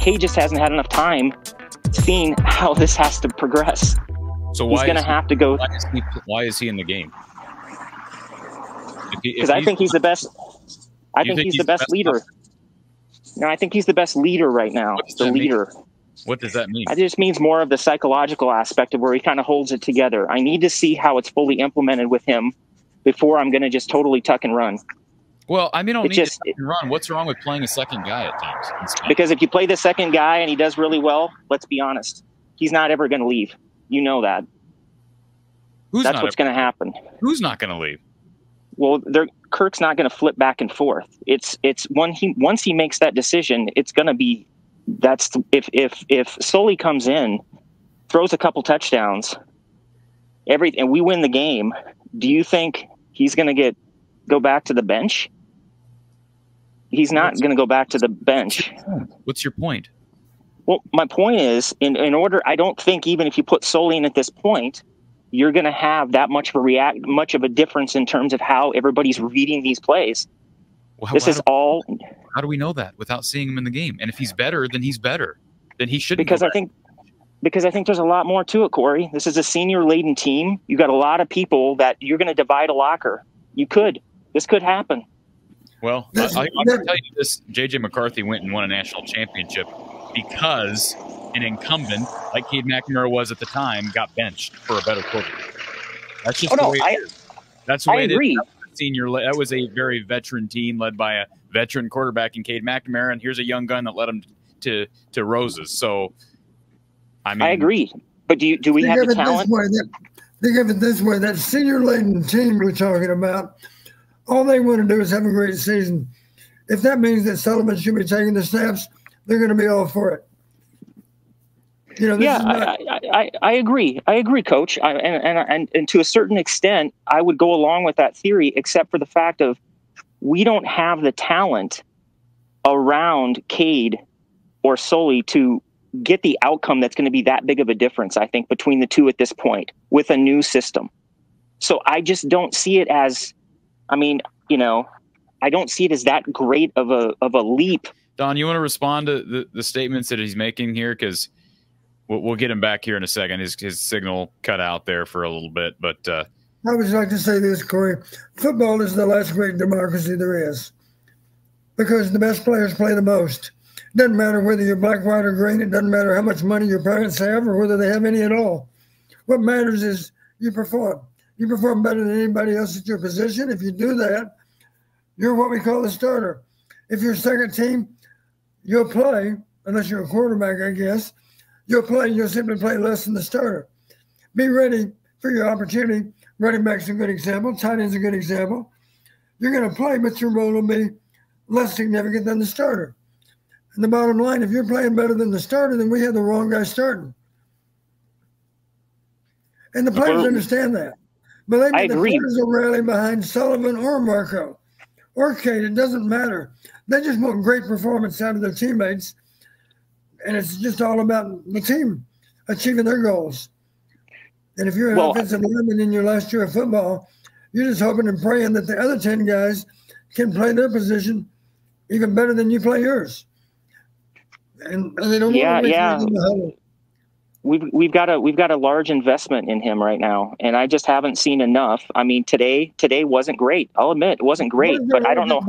Cade just hasn't had enough time seeing how this has to progress. So he's going to have to go. Why is he in the game? Because I think he's the best. I think he's the best leader. No, I think he's the best leader right now. The leader. What does that mean? It just means more of the psychological aspect of where he kind of holds it together. I need to see how it's fully implemented with him before I'm going to just totally tuck and run. Well, I mean, I don't need to tuck and run. What's wrong with playing a second guy at times? Because if you play the second guy and he does really well, let's be honest, he's not ever going to leave. You know that. That's what's going to happen. Who's not going to leave? Well, Kirk's not going to flip back and forth. It's once he makes that decision, it's going to be if Sully comes in, throws a couple touchdowns, and we win the game. Do you think he's going to go back to the bench? He's not going to go back to the bench. What's your point? Well, my point is, in order, I don't think even if you put Sully in at this point, you're going to have that much of a difference in terms of how everybody's reading these plays. Well, how do we know that without seeing him in the game? And if he's better, then he's better. Then he shouldn't. Because I think there's a lot more to it, Corey. This is a senior-laden team. You got a lot of people that you're going to divide a locker. This could happen. Well, I'm going to tell you this: J.J. McCarthy went and won a national championship because an incumbent, like Cade McNamara was at the time, got benched for a better quarterback. That's just the way it is. That's the way it is. That was a very veteran team led by a veteran quarterback in Cade McNamara, and here's a young gun that led him to roses. So, I mean, I agree. But do we have the talent? Think of it this way: that senior-laden team we're talking about, all they want to do is have a great season. If that means that Sullivan should be taking the snaps, they're going to be all for it. I agree. I agree, Coach. And to a certain extent, I would go along with that theory, except for the fact of we don't have the talent around Cade or Sully to get the outcome that's going to be that big of a difference, I think, between the two at this point with a new system. So I just don't see it as, I don't see it as that great of a leap. Don, you want to respond to the statements that he's making here? Because we'll get him back here in a second. His signal cut out there for a little bit, but I would like to say this, Corey. Football is the last great democracy there is because the best players play the most. It doesn't matter whether you're black, white, or green. It doesn't matter how much money your parents have or whether they have any at all. What matters is you perform. You perform better than anybody else at your position. If you do that, you're what we call a starter. If you're second team, you'll play, unless you're a quarterback, I guess. You'll simply play less than the starter. Be ready for your opportunity. Running back's a good example. Tight end's a good example. You're going to play, but your role will be less significant than the starter. And the bottom line, if you're playing better than the starter, then we have the wrong guy starting. And the players understand that. But the players will rally behind Sullivan or Marco or Cade. It doesn't matter. They just want great performance out of their teammates. And it's just all about the team achieving their goals. And if you're an offensive lineman in your last year of football, you're just hoping and praying that the other 10 guys can play their position even better than you play yours. And they don't want to in the huddle. We've got a large investment in him right now, and I just haven't seen enough. I mean, today wasn't great. I'll admit it wasn't great, but I don't know.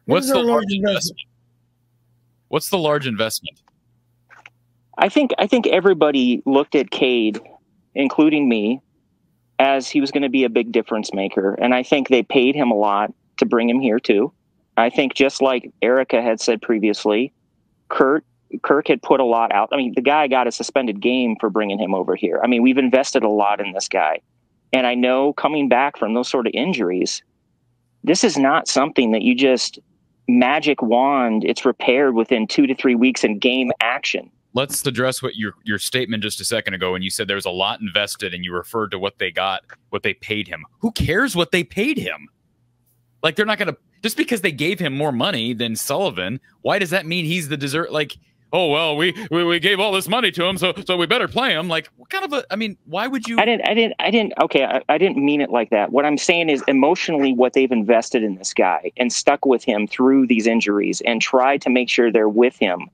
What's the large investment? What's the large investment? I think everybody looked at Cade, including me, as he was going to be a big difference maker. And I think they paid him a lot to bring him here too. I think just like Erica had said previously, Kirk had put a lot out. I mean, the guy got a suspended game for bringing him over here. I mean, we've invested a lot in this guy. And I know coming back from those sort of injuries, this is not something that you just magic wand. It's repaired within 2 to 3 weeks in game action. Let's address what your statement just a second ago when you said there was a lot invested and you referred to what they got, what they paid him. Who cares what they paid him? Like, they're not going to, just because they gave him more money than Sullivan, why does that mean he's the dessert? Like, oh, well, we gave all this money to him, so we better play him. Like, what kind of a, I mean, why would you? I didn't mean it like that. What I'm saying is emotionally what they've invested in this guy and stuck with him through these injuries and tried to make sure they're with him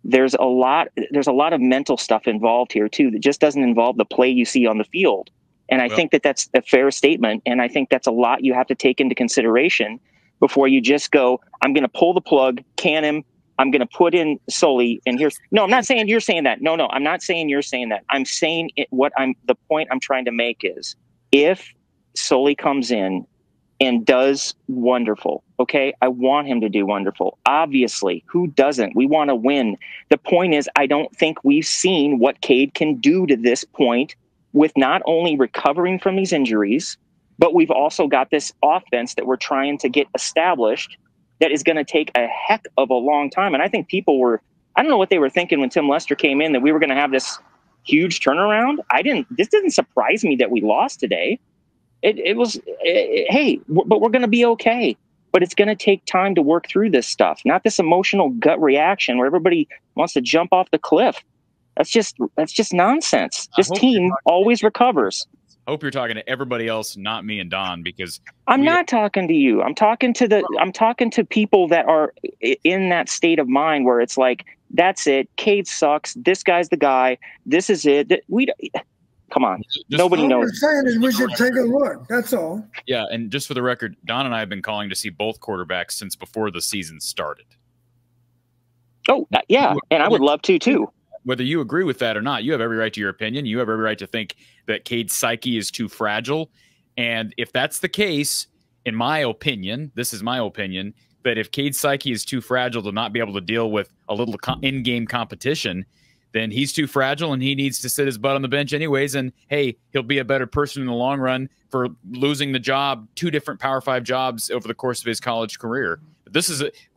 there's a lot of mental stuff involved here too that just doesn't involve the play you see on the field. And I think that that's a fair statement. And I think that's a lot you have to take into consideration before you just go, I'm going to pull the plug, can him. I'm going to put in Sully. And no, I'm not saying you're saying that. No, I'm not saying you're saying that. I'm saying the point I'm trying to make is if Sully comes in and does wonderful, okay, I want him to do wonderful. Obviously, who doesn't? We want to win. The point is, I don't think we've seen what Cade can do to this point with not only recovering from these injuries, but we've also got this offense that we're trying to get established that is going to take a heck of a long time. And I think I don't know what they were thinking when Tim Lester came in, that we were going to have this huge turnaround. This didn't surprise me that we lost today. Hey, but we're going to be okay. But it's going to take time to work through this stuff, not this emotional gut reaction where everybody wants to jump off the cliff. That's just nonsense. This team always recovers. I hope you're talking to everybody else, not me and Don, because I'm not talking to you. I'm talking to people that are in that state of mind where it's like, that's it. Cade sucks. This guy's the guy. This is it. Come on. Nobody knows. What we're saying is we should take a look. That's all. Yeah, and just for the record, Don and I have been calling to see both quarterbacks since before the season started. Oh, yeah, and I would love to too. Whether you agree with that or not, you have every right to your opinion. You have every right to think that Cade's psyche is too fragile. And if that's the case, in my opinion, this is my opinion, that if Cade's psyche is too fragile to not be able to deal with a little in-game competition, then he's too fragile and he needs to sit his butt on the bench anyways. And, hey, he'll be a better person in the long run for losing the job, 2 different Power 5 jobs over the course of his college career. But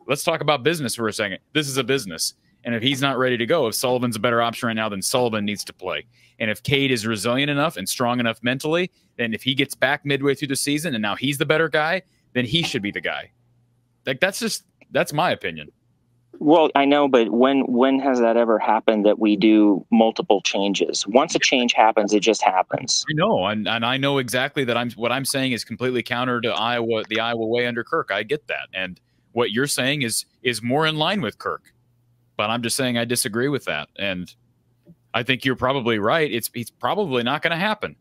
let's talk about business for a second. This is a business. And if he's not ready to go, if Sullivan's a better option right now, then Sullivan needs to play. And if Cade is resilient enough and strong enough mentally, then if he gets back midway through the season and now he's the better guy, then he should be the guy. Like that's my opinion. Well, I know, but when has that ever happened that we do multiple changes? Once a change happens, it just happens. I know, and I know exactly that what I'm saying is completely counter to the Iowa way under Kirk. I get that. And what you're saying is more in line with Kirk. But I'm just saying I disagree with that. And I think you're probably right. It's probably not going to happen.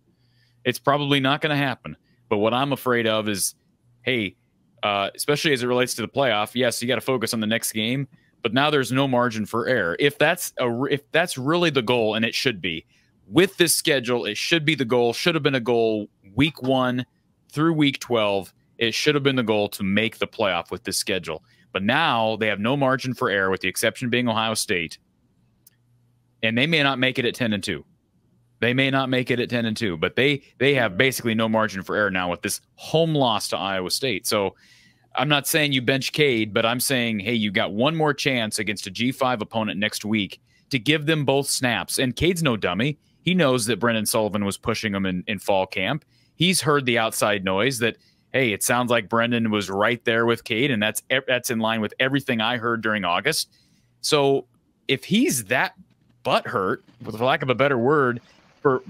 It's probably not going to happen. But what I'm afraid of is, hey, especially as it relates to the playoff, yes, you got to focus on the next game. But now there's no margin for error. If that's really the goal, and it should be, with this schedule, it should be the goal, should have been a goal week 1 through week 12. It should have been the goal to make the playoff with this schedule. But now they have no margin for error, with the exception being Ohio State. And they may not make it at 10-2. They may not make it at 10-2, but they have basically no margin for error now with this home loss to Iowa State. So I'm not saying you bench Cade, but I'm saying, hey, you got one more chance against a G5 opponent next week to give them both snaps. And Cade's no dummy. He knows that Brendan Sullivan was pushing him in fall camp. He's heard the outside noise that, hey, it sounds like Brendan was right there with Cade, and that's in line with everything I heard during August. So if he's that butthurt, for lack of a better word,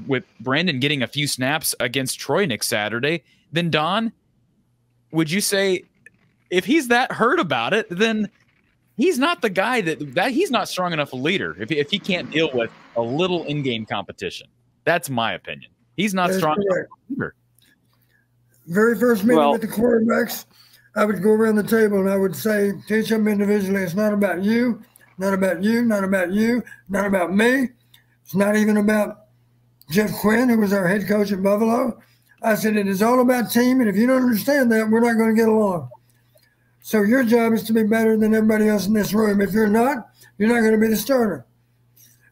with Brandon getting a few snaps against Troy next Saturday, then Don, would you say if he's that hurt about it, then he's not the guy that he's not strong enough a leader if he can't deal with a little in-game competition? That's my opinion. He's not strong enough a leader. Very first meeting with the quarterbacks, I would go around the table and I would say, teach them individually. It's not about you, not about you, not about you, not about me. It's not even about Jeff Quinn, who was our head coach at Buffalo. I said, it is all about team, and if you don't understand that, we're not going to get along. So your job is to be better than everybody else in this room. If you're not going to be the starter.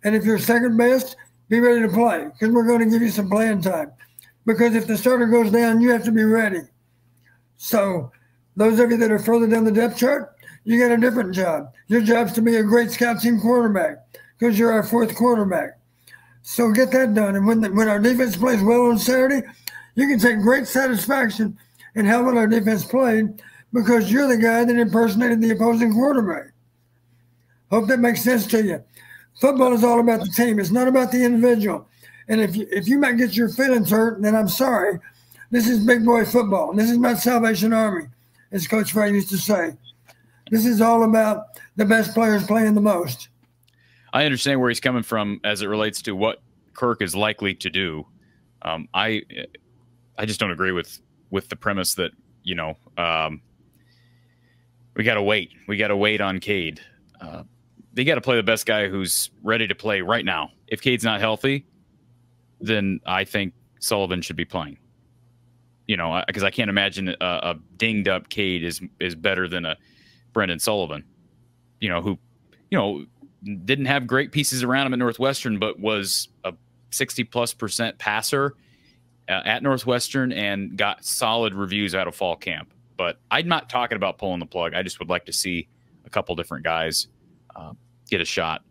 And if you're second best, be ready to play, because we're going to give you some playing time. Because if the starter goes down, you have to be ready. So those of you that are further down the depth chart, you got a different job. Your job's to be a great scout team quarterback, because you're our 4th quarterback. So get that done. And when our defense plays well on Saturday, you can take great satisfaction in how well our defense played, because you're the guy that impersonated the opposing quarterback. Hope that makes sense to you. Football is all about the team. It's not about the individual. And if you might get your feelings hurt, then I'm sorry. This is big boy football. This is not Salvation Army, as Coach Frey used to say. This is all about the best players playing the most. I understand where he's coming from as it relates to what Kirk is likely to do. I just don't agree with the premise that, you know, we got to wait. We got to wait on Cade. They got to play the best guy who's ready to play right now. If Cade's not healthy, then I think Sullivan should be playing. You know, because I can't imagine a dinged up Cade is better than a Brendan Sullivan. You know, who, you know, didn't have great pieces around him at Northwestern, but was a 60+% passer at Northwestern and got solid reviews out of fall camp. But I'm not talking about pulling the plug. I just would like to see a couple different guys get a shot.